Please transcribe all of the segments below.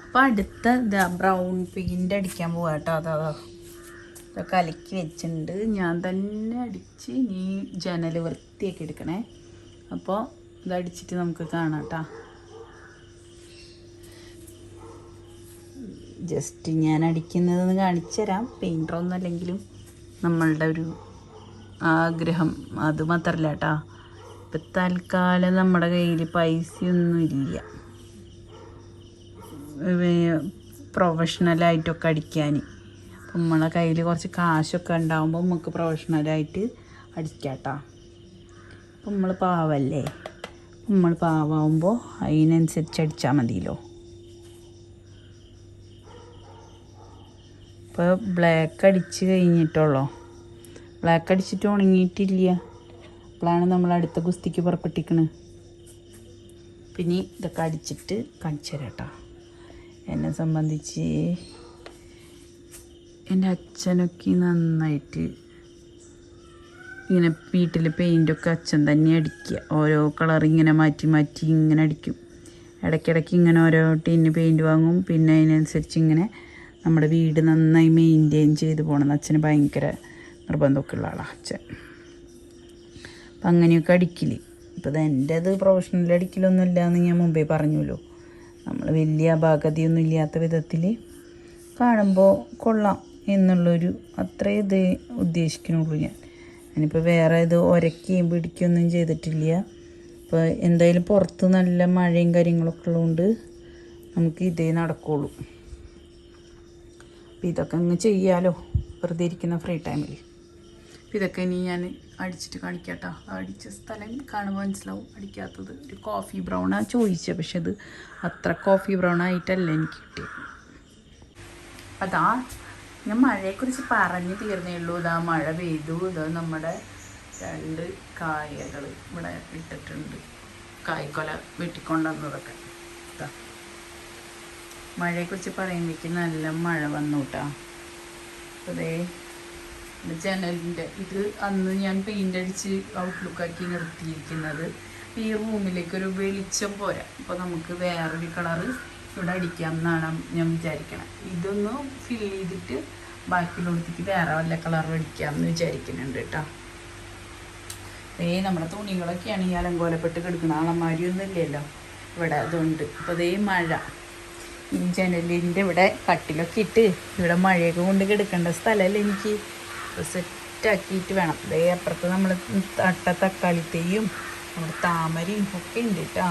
അപ്പം അടുത്ത ഇതാ ബ്രൗൺ പെയിൻ്റ് അടിക്കാൻ പോവാം കേട്ടോ. അതാ ഇതൊക്കെ അലക്കി വെച്ചിട്ടുണ്ട്. ഞാൻ തന്നെ അടിച്ച് ഇനി ജനൽ വൃത്തിയാക്കി എടുക്കണേ. അപ്പോൾ ഇതടിച്ചിട്ട് നമുക്ക് കാണാം കേട്ടോ. ജസ്റ്റ് ഞാൻ അടിക്കുന്നതെന്ന് കാണിച്ചു തരാം. പെയിൻറ്ററൊന്നും അല്ലെങ്കിലും നമ്മളുടെ ഒരു ആഗ്രഹം അത് മാത്രമല്ല കേട്ടോ. ഇപ്പം തൽക്കാലം നമ്മുടെ കയ്യിൽ പൈസയൊന്നും ഇല്ല പ്രൊഫഷണലായിട്ടൊക്കെ അടിക്കാൻ. അപ്പം നമ്മളെ കയ്യിൽ കുറച്ച് കാശൊക്കെ ഉണ്ടാകുമ്പോൾ നമുക്ക് പ്രൊഫഷണലായിട്ട് അടിക്കാം കേട്ടോ. അപ്പം നമ്മൾ പാവല്ലേ, നമ്മൾ പാവമാകുമ്പോൾ അതിനനുസരിച്ച് അടിച്ചാൽ മതിയല്ലോ. ഇപ്പോൾ ബ്ലാക്ക് അടിച്ച് കഴിഞ്ഞിട്ടുള്ളൂ. ബ്ലാക്ക് അടിച്ചിട്ട് ഉണങ്ങിയിട്ടില്ല. അപ്പോഴാണ് നമ്മൾ അടുത്ത ഗുസ്തിക്ക് പുറപ്പെട്ടിരിക്കുന്നത്. പിന്നെ ഇതൊക്കെ അടിച്ചിട്ട് കാണിച്ചു തരാം കേട്ടോ. എന്നെ സംബന്ധിച്ച് എൻ്റെ അച്ഛനൊക്കെ നന്നായിട്ട് ഇങ്ങനെ വീട്ടിൽ പെയിൻറ്റൊക്കെ അച്ഛൻ തന്നെ അടിക്കുക. ഓരോ കളർ ഇങ്ങനെ മാറ്റി മാറ്റി ഇങ്ങനെ അടിക്കും. ഇടയ്ക്കിടയ്ക്ക് ഇങ്ങനെ ഓരോ ടിന്ന് പെയിൻറ്റ് വാങ്ങും. പിന്നെ അതിനനുസരിച്ച് ഇങ്ങനെ നമ്മുടെ വീട് നന്നായി മെയിൻറ്റെയിൻ ചെയ്ത് പോകണം. അച്ഛന് ഭയങ്കര നിർബന്ധമൊക്കെ ഉള്ള ആളാണ് അച്ഛൻ. അപ്പം അങ്ങനെയൊക്കെ അടിക്കൽ. ഇപ്പോൾ ഇത് എൻ്റേത് പ്രൊഫഷണൽ അടിക്കലൊന്നുമില്ല എന്ന് ഞാൻ മുമ്പേ പറഞ്ഞല്ലോ. നമ്മൾ വലിയ അപാകതയൊന്നും ഇല്ലാത്ത വിധത്തിൽ കാണുമ്പോൾ കൊള്ളാം എന്നുള്ളൊരു അത്രേ ഇത് ഉദ്ദേശിക്കുന്നുള്ളൂ. ഞാനിപ്പോൾ വേറെ ഇത് ഒരക്കുകയും പിടിക്കുകയൊന്നും ചെയ്തിട്ടില്ല. ഇപ്പോൾ എന്തായാലും പുറത്ത് നല്ല മഴയും കാര്യങ്ങളൊക്കെ ഉള്ളതുകൊണ്ട് നമുക്ക് ഇതേ നടക്കുള്ളൂ. അപ്പോൾ ഇതൊക്കെ അങ്ങ് ചെയ്യാമല്ലോ വെറുതെ ഇരിക്കുന്ന ഫ്രീ ടൈമിൽ. അപ്പോൾ ഇതൊക്കെ ഇനി ഞാൻ അടിച്ചിട്ട് കാണിക്കാം കേട്ടോ. അടിച്ച സ്ഥലം കാണുമ്പോൾ മനസ്സിലാവും. അടിക്കാത്തത് ഒരു കോഫി ബ്രൗണാണ് ചോദിച്ചത്, പക്ഷെ അത് അത്ര കോഫി ബ്രൗൺ ആയിട്ടല്ല എനിക്ക് കിട്ടിയത്. അതാ ഞാൻ മഴയെക്കുറിച്ച് പറഞ്ഞു തീർന്നേ ഉള്ളൂ. ഇതാ മഴ പെയ്തു. ഇത് നമ്മുടെ 2 കായകൾ ഇവിടെ ഇട്ടിട്ടുണ്ട്. കായ്ക്കൊല വെട്ടിക്കൊണ്ടുവന്നതൊക്കെ. ഇതാ മഴയെക്കുറിച്ച് പറയുമ്പോഴേക്കും നല്ല മഴ വന്നു കേട്ടോ. അതേ ജനലിൻ്റെ ഇത് അന്ന് ഞാൻ പെയിൻ്റ് അടിച്ച് ഔട്ട്ലുക്കാക്കി നിർത്തിയിരിക്കുന്നത്. ഈ റൂമിലേക്കൊരു വെളിച്ചം പോരാ. അപ്പോൾ നമുക്ക് വേറൊരു കളറ് ഇവിടെ അടിക്കാം എന്നാണ് ഞാൻ വിചാരിക്കണം. ഇതൊന്ന് ഫില്ല് ചെയ്തിട്ട് ബാക്കിയുള്ളടത്തേക്ക് വേറെ വല്ല കളറും അടിക്കാം എന്ന് വിചാരിക്കുന്നുണ്ട് കേട്ടോ. നമ്മുടെ തുണികളൊക്കെയാണ് ഈ അലങ്കോലപ്പെട്ട് കിടക്കണം. ആളന്മാരിയൊന്നും ഇല്ലല്ലോ ഇവിടെ, അതുകൊണ്ട്. അപ്പോൾ മഴ ഈ ജനലിൻ്റെ ഇവിടെ കട്ടിലൊക്കെ ഇട്ട് ഇവിടെ മഴയൊക്കെ കൊണ്ട് കിടക്കേണ്ട സ്ഥലമല്ല എനിക്ക്. സെറ്റാക്കിയിട്ട് വേണം. അപ്പുറത്ത് നമ്മൾ തക്കാളിത്തേയും നമ്മുടെ താമരയും ഒക്കെ ഉണ്ട് കേട്ടോ.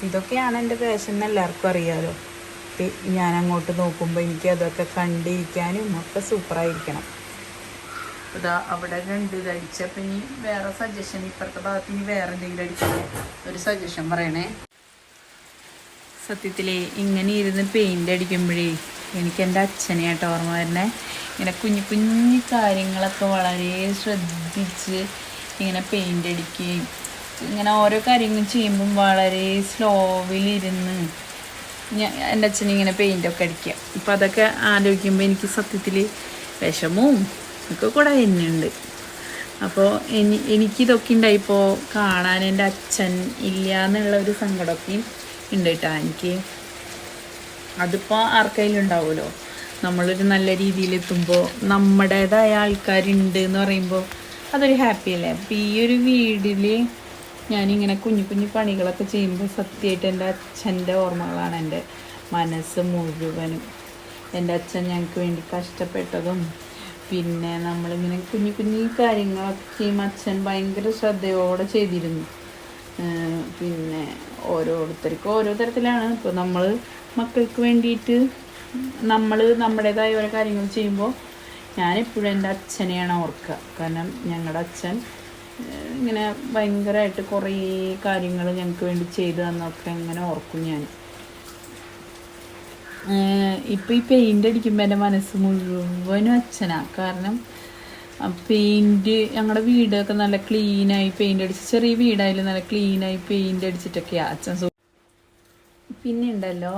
ഇതൊക്കെയാണ് എൻ്റെ പാഷൻ എന്ന് എല്ലാവർക്കും അറിയാമല്ലോ. ഞാൻ അങ്ങോട്ട് നോക്കുമ്പോൾ എനിക്ക് അതൊക്കെ കണ്ടിരിക്കാനും ഒക്കെ സൂപ്പറായിരിക്കണം. ഇതാ അവിടെ 2 ഇത് അടിച്ചപ്പോൾ ഇനി വേറെ സജഷൻ, ഇപ്പുറത്തെ ഭാഗത്ത് ഇനി വേറെ എന്തെങ്കിലും അടിക്കാൻ ഒരു സജഷൻ പറയണേ. സത്യത്തിൽ ഇങ്ങനെ ഇരുന്ന് പെയിൻ്റ് അടിക്കുമ്പോഴേ എനിക്ക് എൻ്റെ അച്ഛനെയായിട്ട് ഓർമ്മ വരുന്നേ. ഇങ്ങനെ കുഞ്ഞു കുഞ്ഞു കാര്യങ്ങളൊക്കെ വളരെ ശ്രദ്ധിച്ച് ഇങ്ങനെ പെയിൻ്റ് അടിക്കുകയും ഇങ്ങനെ ഓരോ കാര്യങ്ങളും ചെയ്യുമ്പം വളരെ സ്ലോവിലിരുന്ന് എൻ്റെ അച്ഛനിങ്ങനെ പെയിൻ്റൊക്കെ അടിക്കുക. ഇപ്പം അതൊക്കെ ആലോചിക്കുമ്പോൾ എനിക്ക് സത്യത്തിൽ വിഷമവും ഒക്കെ കൂടെ തന്നെയുണ്ട്. അപ്പോൾ എനിക്കിതൊക്കെ ഉണ്ടായിപ്പോൾ കാണാൻ എൻ്റെ അച്ഛൻ ഇല്ല എന്നുള്ള ഒരു സങ്കടമൊക്കെയും ഉണ്ട് കേട്ടോ എനിക്ക്. അതിപ്പോൾ ആർക്കെങ്കിലും ഉണ്ടാവുമല്ലോ. നമ്മളൊരു നല്ല രീതിയിലെത്തുമ്പോൾ നമ്മുടേതായ ആൾക്കാരുണ്ട് എന്ന് പറയുമ്പോൾ അതൊരു ഹാപ്പി അല്ലേ. അപ്പോൾ ഈ ഒരു വീടിൽ ഞാനിങ്ങനെ കുഞ്ഞു കുഞ്ഞു പണികളൊക്കെ ചെയ്യുമ്പോൾ സത്യമായിട്ട് എൻ്റെ അച്ഛൻ്റെ ഓർമ്മകളാണ് എൻ്റെ മനസ്സ് മുഴുവനും. എൻ്റെ അച്ഛൻ ഞങ്ങൾക്ക് വേണ്ടി കഷ്ടപ്പെട്ടതും പിന്നെ നമ്മളിങ്ങനെ കുഞ്ഞു കുഞ്ഞു കാര്യങ്ങളൊക്കെ ചെയ്യുമ്പോൾ അച്ഛൻ ഭയങ്കര ശ്രദ്ധയോടെ ചെയ്തിരുന്നു. പിന്നെ ഓരോരുത്തർക്കും ഓരോ തരത്തിലാണ്. ഇപ്പോൾ നമ്മൾ മക്കൾക്ക് വേണ്ടിയിട്ട് നമ്മൾ നമ്മുടേതായ ഓരോ കാര്യങ്ങൾ ചെയ്യുമ്പോൾ ഞാനെപ്പോഴും എൻ്റെ അച്ഛനെയാണ് ഓർക്കുക. കാരണം ഞങ്ങളുടെ അച്ഛൻ ഇങ്ങനെ ഭയങ്കരമായിട്ട് കുറേ കാര്യങ്ങൾ ഞങ്ങൾക്ക് വേണ്ടി ചെയ്തു തന്നൊക്കെ ഇങ്ങനെ ഓർക്കും ഞാൻ. ഇപ്പോൾ ഈ പെയിൻ്റ് അടിക്കുമ്പോൾ എൻ്റെ മനസ്സ് മുഴുവനും അച്ഛനാണ്. കാരണം പെയിൻറ്റ് ഞങ്ങളുടെ വീടൊക്കെ നല്ല ക്ലീനായി പെയിൻ്റ് അടിച്ച്, ചെറിയ വീടായാലും നല്ല ക്ലീനായി പെയിൻ്റ് അടിച്ചിട്ടൊക്കെയാണ് അച്ഛൻ. പിന്നെ ഉണ്ടല്ലോ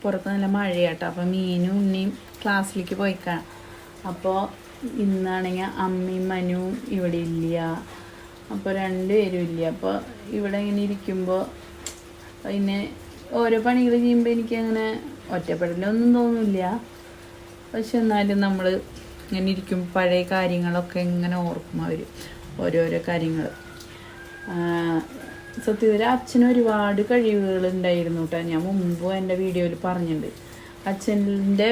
പുറത്ത് നല്ല മഴയാട്ടോ. അപ്പോൾ മീനും ഉണ്ണിയും ക്ലാസ്സിലേക്ക് പോയിക്കാണ്. അപ്പോൾ ഇന്നാണെങ്കിൽ അമ്മയും മനുവും ഇവിടെ ഇല്ല. അപ്പോൾ 2 പേരും ഇല്ല. അപ്പോൾ ഇവിടെ ഇങ്ങനെ ഇരിക്കുമ്പോൾ പിന്നെ ഓരോ പണികൾ ചെയ്യുമ്പോൾ എനിക്കങ്ങനെ ഒറ്റപ്പെടലൊന്നും തോന്നില്ല. പക്ഷെ എന്നാലും നമ്മൾ ഇങ്ങനെ ഇരിക്കും, പഴയ കാര്യങ്ങളൊക്കെ ഇങ്ങനെ ഓർക്കും അവർ, ഓരോരോ കാര്യങ്ങൾ. സത്യത്തിൽ അച്ഛന് ഒരുപാട് കഴിവുകൾ ഉണ്ടായിരുന്നു കേട്ടോ. ഞാൻ മുമ്പ് എൻ്റെ വീഡിയോയിൽ പറഞ്ഞിട്ടുണ്ട്. അച്ഛൻ്റെ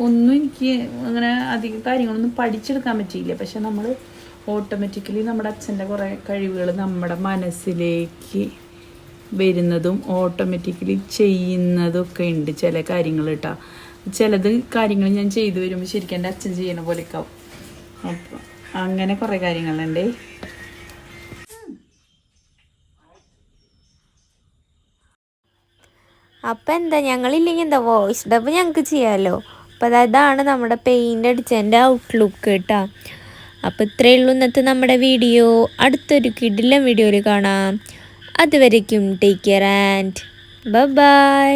ഒന്നും എനിക്ക് അങ്ങനെ അധികം കാര്യങ്ങളൊന്നും പഠിച്ചെടുക്കാൻ പറ്റിയില്ല. പക്ഷെ നമ്മൾ ഓട്ടോമാറ്റിക്കലി നമ്മുടെ അച്ഛൻ്റെ കുറേ കഴിവുകൾ നമ്മുടെ മനസ്സിലേക്ക് വരുന്നതും ഓട്ടോമാറ്റിക്കലി ചെയ്യുന്നതൊക്കെ ഉണ്ട് ചില കാര്യങ്ങൾ കേട്ടോ. ചിലത് കാര്യങ്ങൾ ഞാൻ ചെയ്തു വരുമ്പോൾ ശരിക്കും എൻ്റെ അച്ഛൻ ചെയ്യണ പോലെയൊക്കെ ആവും. അപ്പം അങ്ങനെ കുറേ കാര്യങ്ങളുണ്ട്. അപ്പം എന്താ, ഞങ്ങളില്ലെങ്കിൽ എന്താ വോയിസ് ഡബ് ഞങ്ങൾക്ക് ചെയ്യാമല്ലോ. അപ്പം അതാണ് നമ്മുടെ പെയിൻ്റ് അടിച്ചതിൻ്റെ ഔട്ട്ലുക്ക് കേട്ടോ. അപ്പോൾ ഇത്രയേ ഉള്ളൂ ഇന്നത്തെ നമ്മുടെ വീഡിയോ. അടുത്തൊരു കിടിലൻ വീഡിയോയിൽ കാണാം. അതുവരേക്കും ടേക്ക് കെയർ ആൻഡ് ബൈ.